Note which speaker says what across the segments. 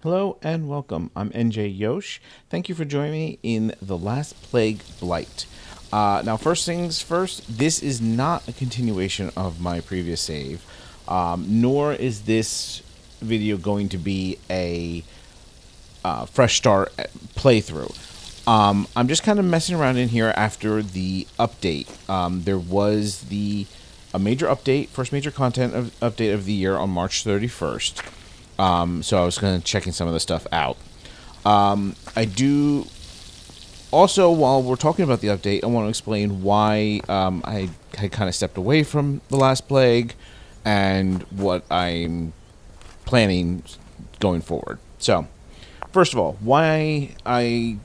Speaker 1: Hello and welcome. I'm NJYosh. Thank you for joining me in The Last Plague Blight. Now, first things first, this is not a continuation of my previous save, nor is this video going to be a fresh start playthrough. I'm just kind of messing around in here after the update. There was a major update, first major content update of the year on March 31st. So I was kind of checking some of the stuff out. I do also, while we're talking about the update, I want to explain why I had kind of stepped away from The Last Plague and what I'm planning going forward. So, first of all, why I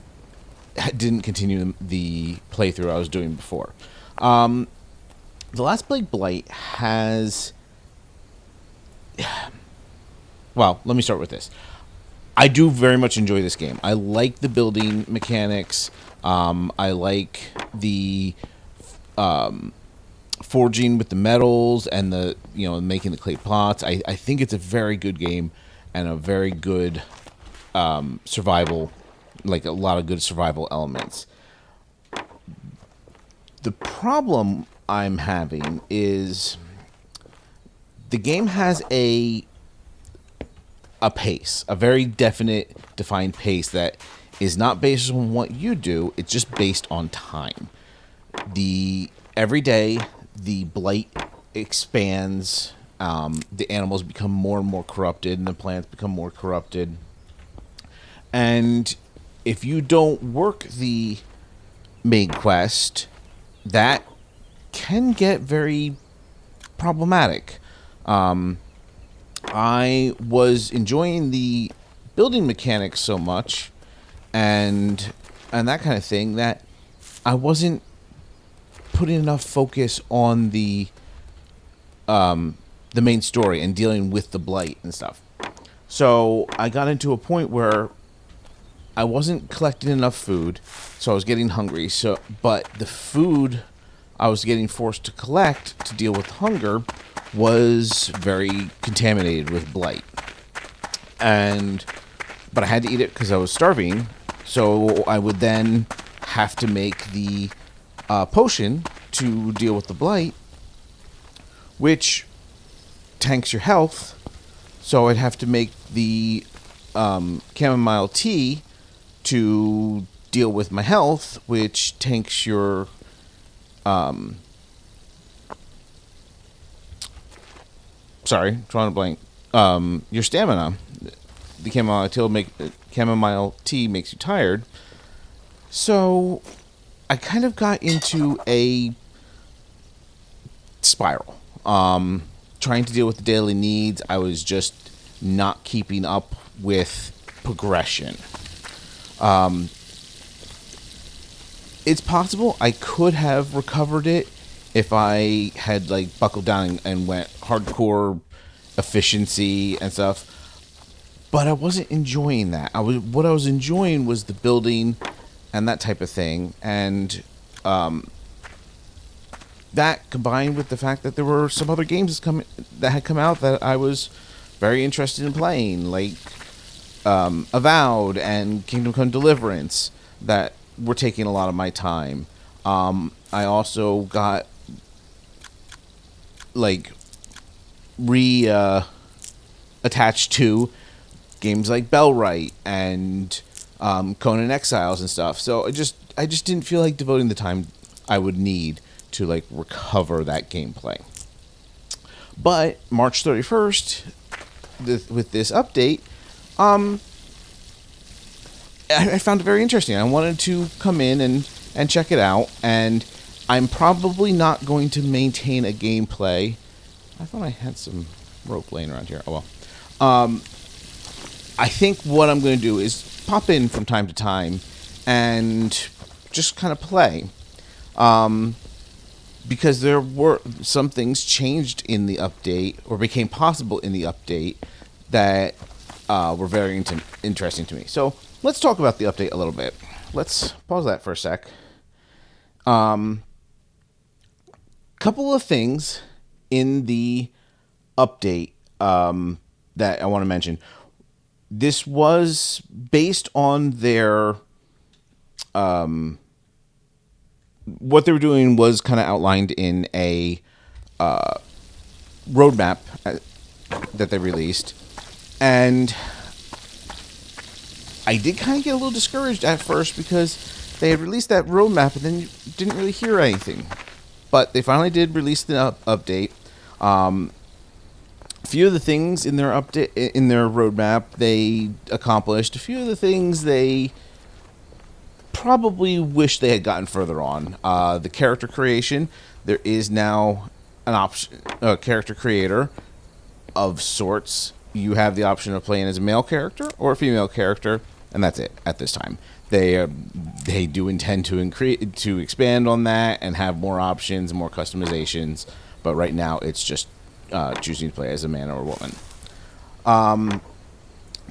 Speaker 1: didn't continue the playthrough I was doing before. The Last Plague Blight has... Well, let me start with this. I do very much enjoy this game. I like the building mechanics. I like the forging with the metals and the making the clay pots. I think it's a very good game and a very good survival, like a lot of good survival elements. The problem I'm having is the game has a pace, a very definite, defined pace that is not based on what you do. It's just based on time. Every day, the blight expands. The animals become more and more corrupted, and the plants become more corrupted. And if you don't work the main quest, that can get very problematic. I was enjoying the building mechanics so much and that kind of thing that I wasn't putting enough focus on the main story and dealing with the blight and stuff. So I got into a point where I wasn't collecting enough food, so I was getting hungry. But the food I was getting forced to collect to deal with hunger was very contaminated with blight. But I had to eat it because I was starving, so I would then have to make the potion to deal with the blight, which tanks your health, so I'd have to make the chamomile tea to deal with my health, which tanks your drawing a blank. Your stamina. The chamomile tea makes you tired. So I kind of got into a spiral. Trying to deal with the daily needs, I was just not keeping up with progression. It's possible I could have recovered it if I had buckled down and went hardcore efficiency and stuff, but I wasn't enjoying that. What I was enjoying was the building and that type of thing, and that combined with the fact that there were some other games that had come out that I was very interested in playing, like Avowed and Kingdom Come Deliverance, that were taking a lot of my time. I also got attached to games like Bellwright and Conan Exiles and stuff. So I just didn't feel like devoting the time I would need to recover that gameplay. But March 31st, with this update, I found it very interesting. I wanted to come in and check it out, and I'm probably not going to maintain a gameplay. I thought I had some rope laying around here. Oh well. I think what I'm going to do is pop in from time to time and just kind of play. Because there were some things changed in the update, or became possible in the update, that were very interesting to me. So let's talk about the update a little bit. Let's pause that for a sec. Couple of things in the update that I want to mention. this was based on their what they were doing was kind of outlined in a roadmap that they released, and I did kind of get a little discouraged at first because they had released that roadmap and then you didn't really hear anything. But they finally did release the update. A few of the things in their update in their roadmap they accomplished. A few of the things they probably wish they had gotten further on. The character creation, there is now an option, a character creator of sorts. You have the option of playing as a male character or a female character, and that's it at this time. They do intend to expand on that and have more options, more customizations. But right now, it's just choosing to play as a man or a woman.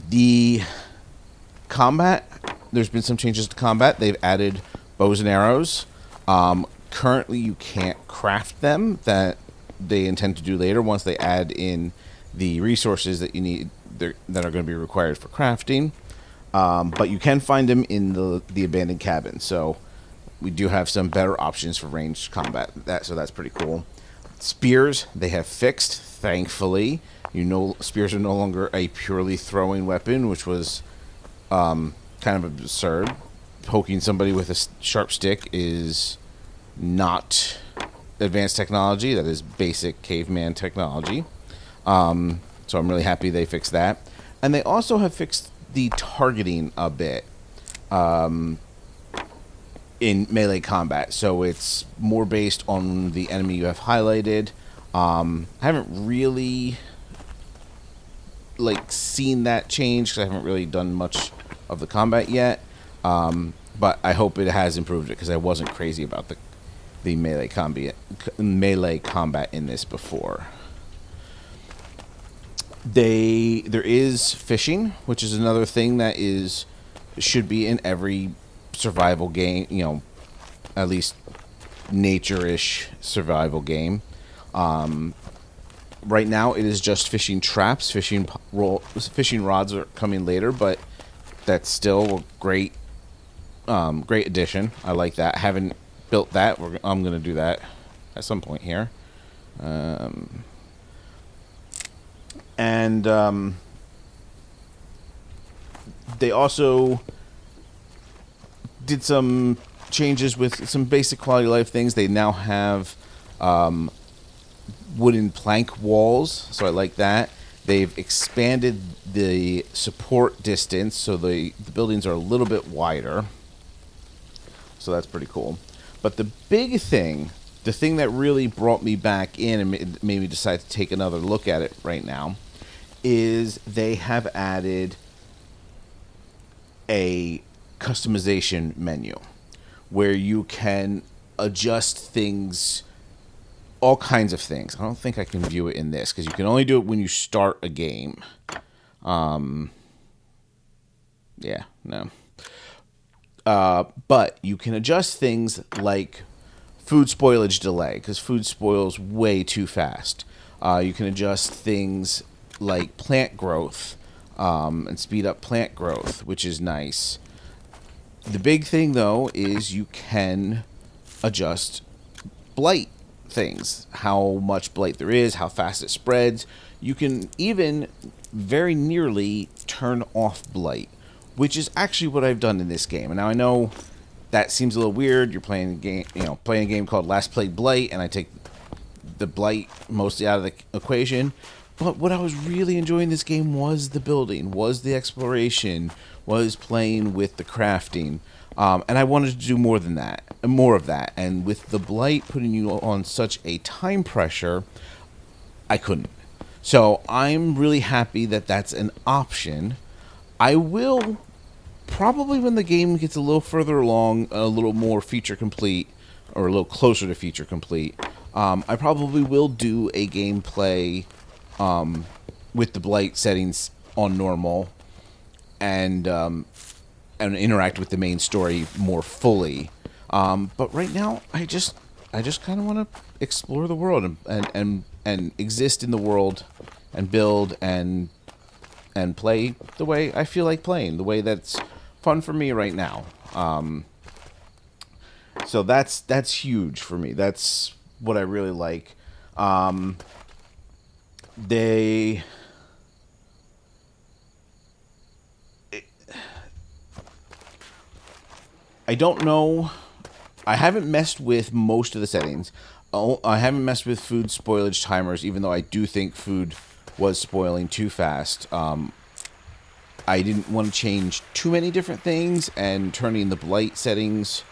Speaker 1: The combat, there's been some changes to combat. They've added bows and arrows. Currently, you can't craft them. That they intend to do later once they add in the resources that you need that are going to be required for crafting. But you can find them in the abandoned cabin. So we do have some better options for ranged combat. So that's pretty cool. Spears, they have fixed, thankfully. Spears are no longer a purely throwing weapon, which was kind of absurd. Poking somebody with a sharp stick is not advanced technology. That is basic caveman technology. So I'm really happy they fixed that. And they also have fixed the targeting a bit in melee combat. So it's more based on the enemy you have highlighted. I haven't really seen that change because I haven't really done much of the combat yet. But I hope it has improved it because I wasn't crazy about the melee combat in this before. There is fishing, which is another thing that should be in every survival game, at least nature-ish survival game. Right now it is just fishing traps. Fishing rods are coming later, but that's still a great addition. I like that. Haven't built that. I'm going to do that at some point here. And they also did some changes with some basic quality of life things. They now have wooden plank walls, so I like that. They've expanded the support distance, so the buildings are a little bit wider. So that's pretty cool. But the big thing, the thing that really brought me back in and made me decide to take another look at it right now, is they have added a customization menu where you can adjust things, all kinds of things. I don't think I can view it in this because you can only do it when you start a game. Yeah, no. But you can adjust things like food spoilage delay because food spoils way too fast. You can adjust things like plant growth and speed up plant growth, which is nice. The big thing, though, is you can adjust blight things, how much blight there is, how fast it spreads. You can even very nearly turn off blight, which is actually what I've done in this game. And now I know that seems a little weird. You're playing a game called Last Plague Blight, and I take the blight mostly out of the equation. But what I was really enjoying this game was the building, was the exploration, was playing with the crafting. And I wanted to do more of that. And with the blight putting you on such a time pressure, I couldn't. So I'm really happy that that's an option. I will probably, when the game gets a little further along, a little more feature complete, or a little closer to feature complete, I probably will do a gameplay with the blight settings on normal and interact with the main story more fully. But right now, I just kind of want to explore the world and exist in the world and build and and play the way I feel like playing, the way that's fun for me right now. So that's huge for me. That's what I really like. They I don't know. I haven't messed with most of the settings. Oh, I haven't messed with food spoilage timers, even though I do think food was spoiling too fast. I didn't want to change too many different things, and turning the blight settings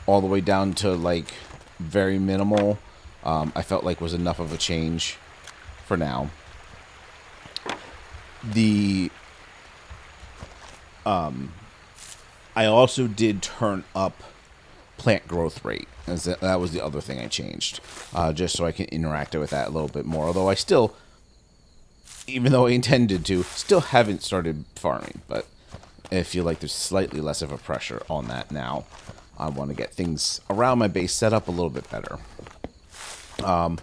Speaker 1: all the way down to like very minimal, I felt like was enough of a change for now. I also did turn up plant growth rate. That was the other thing I changed, just so I can interact with that a little bit more. Although I still, even though I intended to, still haven't started farming. But I feel like there's slightly less of a pressure on that now. I want to get things around my base set up a little bit better. I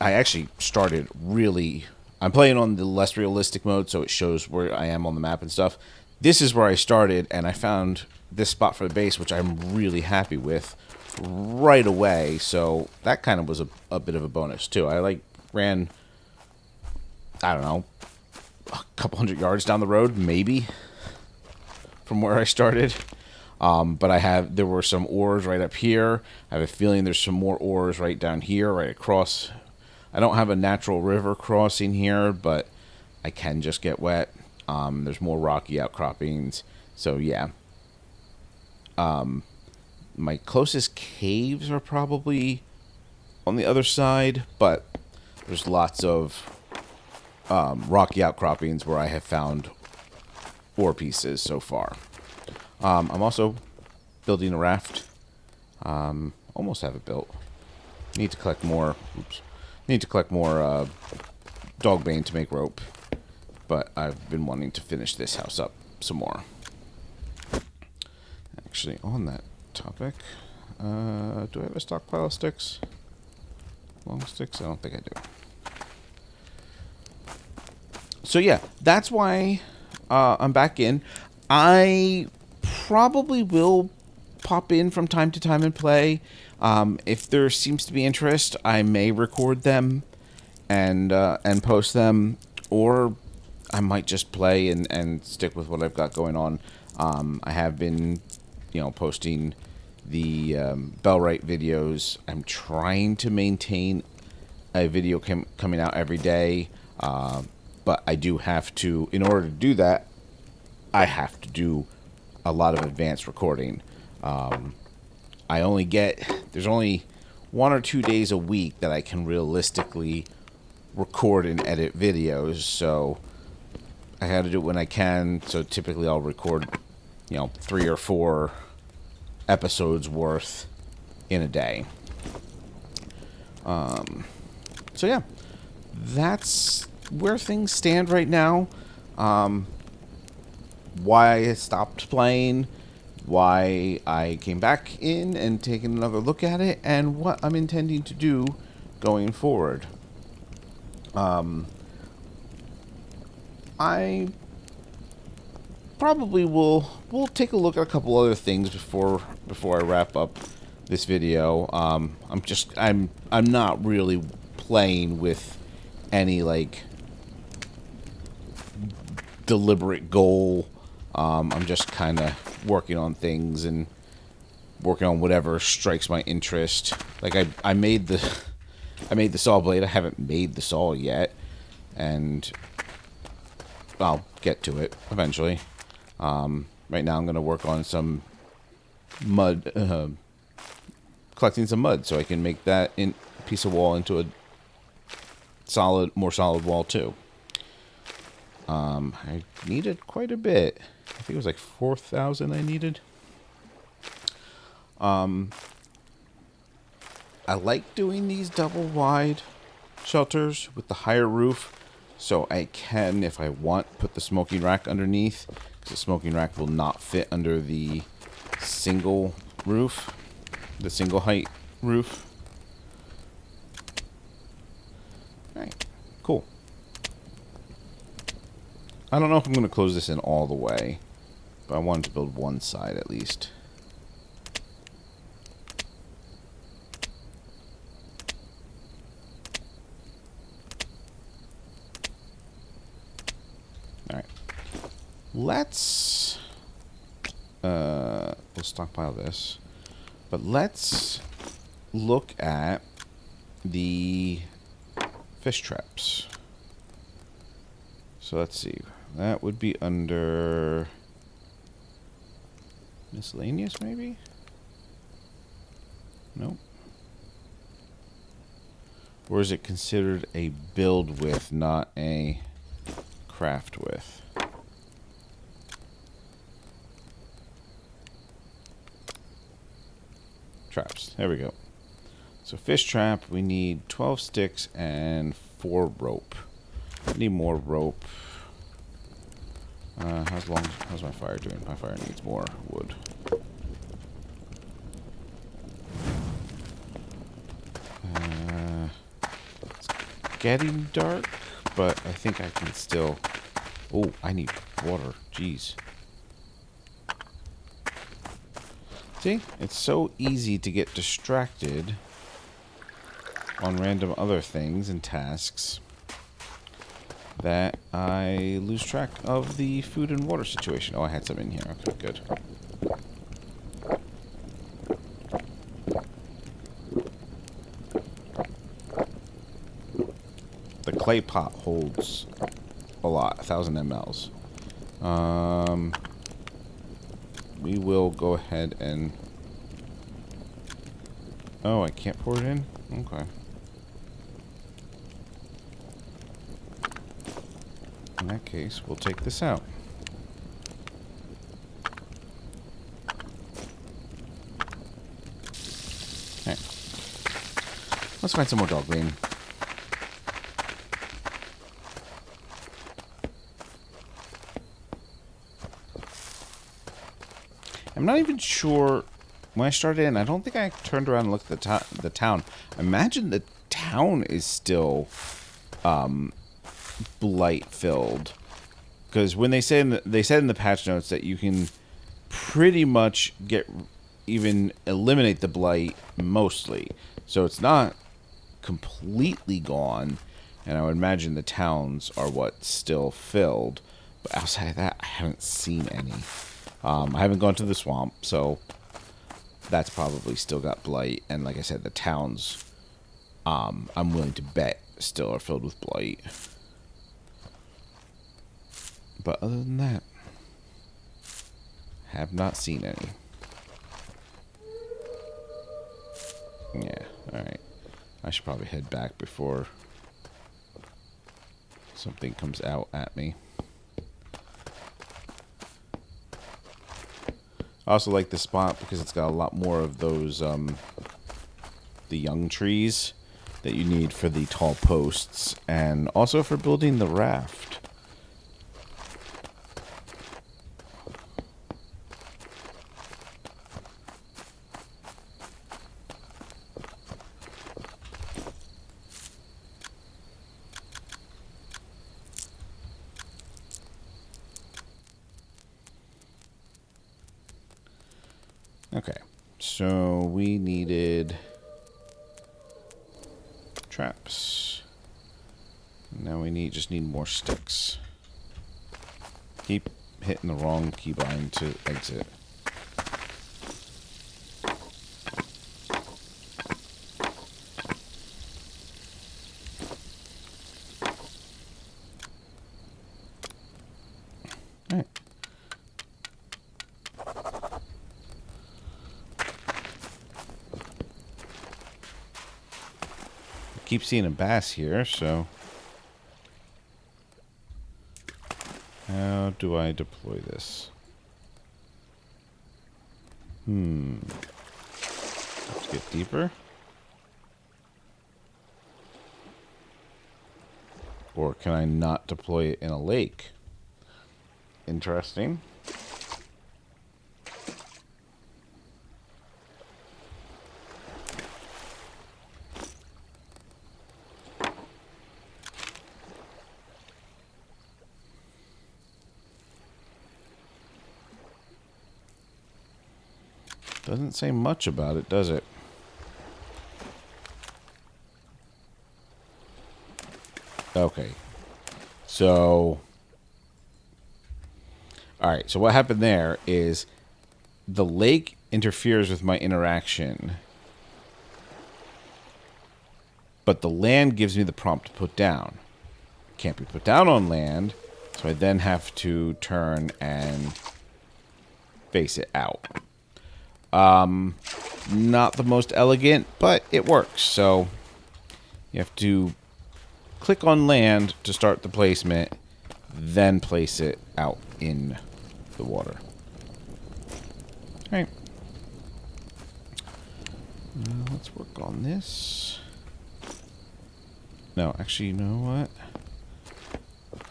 Speaker 1: actually started really... I'm playing on the less realistic mode, so it shows where I am on the map and stuff. This is where I started, and I found this spot for the base, which I'm really happy with right away. So that kind of was a bit of a bonus, too. I, ran, I don't know, a couple hundred yards down the road, maybe, from where I started. But there were some ores right up here. I have a feeling there's some more ores right down here, right across. I don't have a natural river crossing here, but I can just get wet. There's more rocky outcroppings. So, yeah. My closest caves are probably on the other side, but there's lots of rocky outcroppings where I have found ore pieces so far. I'm also building a raft. Almost have it built. Need to collect more. Oops. Need to collect more dogbane to make rope. But I've been wanting to finish this house up some more. Actually, on that topic, do I have a stockpile of sticks? Long sticks? I don't think I do. So yeah, that's why I'm back in. I probably will pop in from time to time and play. If there seems to be interest, I may record them and post them, or I might just play and stick with what I've got going on. I have been, posting the Bellwright videos. I'm trying to maintain a video coming out every day, but I do have to, in order to do that, I have to do a lot of advanced recording. There's only 1 or 2 days a week that I can realistically record and edit videos, so I had to do it when I can. So typically I'll record, 3 or 4 episodes worth in a day. So yeah, that's where things stand right now. Why I stopped playing, why I came back in and taken another look at it, and what I'm intending to do going forward. I probably will take a look at a couple other things before I wrap up this video. I'm not really playing with any deliberate goal. I'm just kind of working on things and working on whatever strikes my interest. I made the saw blade. I haven't made the saw yet, and I'll get to it eventually. Right now I'm going to work on some mud, collecting some mud so I can make that piece of wall into a more solid wall too. I needed quite a bit. I think it was like 4,000 I needed. I like doing these double wide shelters with the higher roof, so I can, if I want, put the smoking rack underneath, because the smoking rack will not fit under the single roof, the single height roof. Alright, cool. I don't know if I'm going to close this in all the way, but I wanted to build one side at least. Alright. Let's... we'll stockpile this. But let's look at the fish traps. So let's see. That would be under miscellaneous, maybe? Nope. Or is it considered a build with, not a craft with? Traps. There we go. So fish trap, we need 12 sticks and 4 rope. I need more rope. How's my fire doing? My fire needs more wood. It's getting dark, but I think I can still... Oh, I need water. Jeez. See? It's so easy to get distracted on random other things and tasks that I lose track of the food and water situation. Oh, I had some in here. Okay, good. The clay pot holds a lot, 1,000 mLs. We will go ahead and... Oh, I can't pour it in? Okay. In that case, we'll take this out. Okay. Let's find some more dog green. I'm not even sure... When I started in, I don't think I turned around and looked at the town. I imagine the town is still blight filled, because when they said in the patch notes that you can pretty much even eliminate the blight mostly, so it's not completely gone. And I would imagine the towns are what's still filled, but outside of that, I haven't seen any. I haven't gone to the swamp, so that's probably still got blight. And like I said, the towns, I'm willing to bet, still are filled with blight. But other than that, have not seen any. Yeah, alright. I should probably head back before something comes out at me. I also like this spot because it's got a lot more of those, the young trees that you need for the tall posts, and also for building the raft. Okay, so we needed traps. Now we just need more sticks. Keep hitting the wrong keybind to exit. All right. Keep seeing a bass here, so how do I deploy this? Let's get deeper. Or can I not deploy it in a lake? Interesting. Doesn't say much about it, does it? Okay. So... Alright, so what happened there is the lake interferes with my interaction, but the land gives me the prompt to put down. Can't be put down on land, so I then have to turn and face it out. Not the most elegant, but it works. So you have to click on land to start the placement, then place it out in the water. All right. Let's work on this. No, actually, you know what?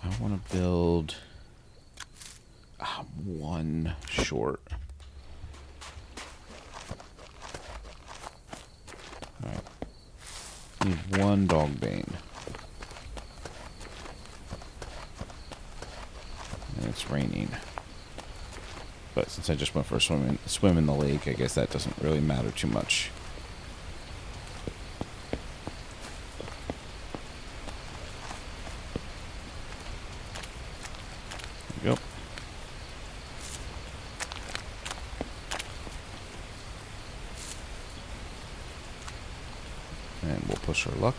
Speaker 1: I want to build one short. Alright. Need one dog bane. And it's raining. But since I just went for a swim in the lake, I guess that doesn't really matter too much. There we go. And we'll push our luck.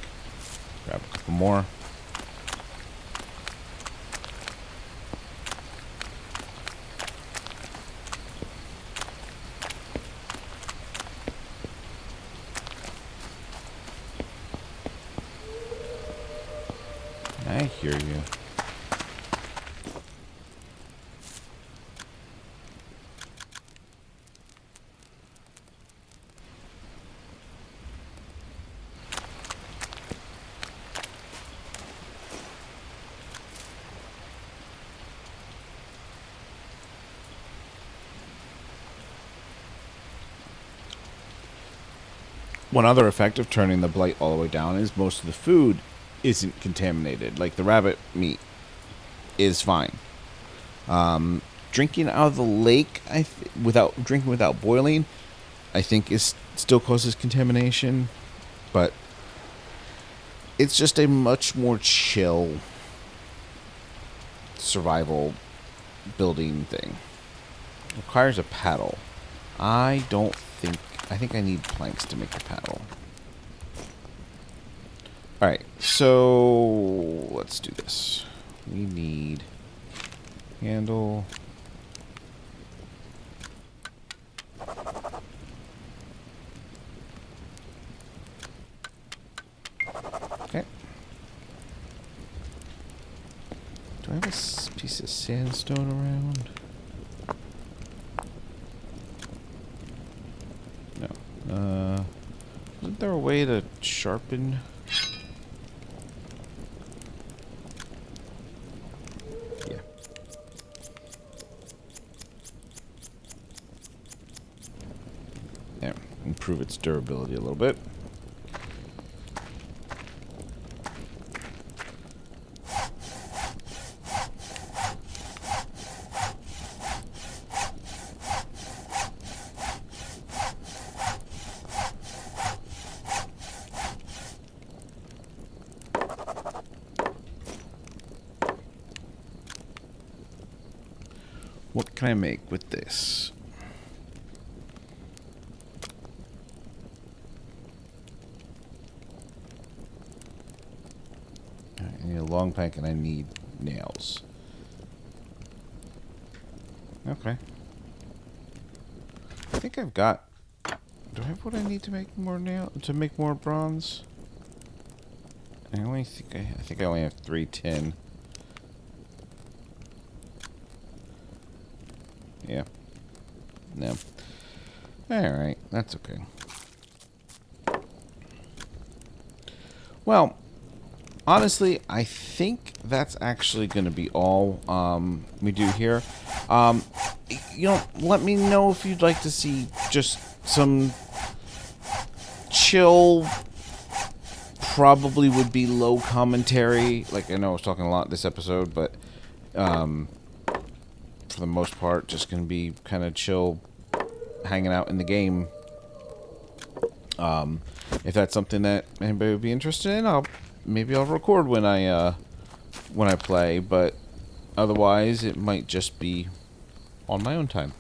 Speaker 1: Grab a couple more. I hear you. One other effect of turning the blight all the way down is most of the food isn't contaminated. Like the rabbit meat is fine. Drinking out of the lake, drinking without boiling, I think is still causes contamination, but it's just a much more chill survival building thing. Requires a paddle. I think I need planks to make the paddle. Alright, so let's do this. We need handle. Okay. Do I have a piece of sandstone around? No. Isn't there a way to sharpen? Yeah. Yeah, improve its durability a little bit. What can I make with this? I need a long plank and I need nails. Okay. I think I've got... Do I have what I need to make more make more bronze? I think I only have 3 tin. Yeah. No. Alright, that's okay. Well, honestly, I think that's actually going to be all we do here. Let me know if you'd like to see just some chill, probably would be low commentary. Like, I know I was talking a lot this episode, but for the most part, just going to be kind of chill hanging out in the game. If that's something that anybody would be interested in, maybe I'll record when I play, but otherwise it might just be on my own time.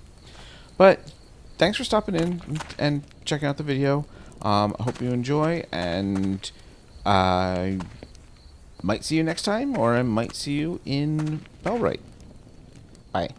Speaker 1: But thanks for stopping in and checking out the video. I hope you enjoy, and I might see you next time, or I might see you in Blight. Bye.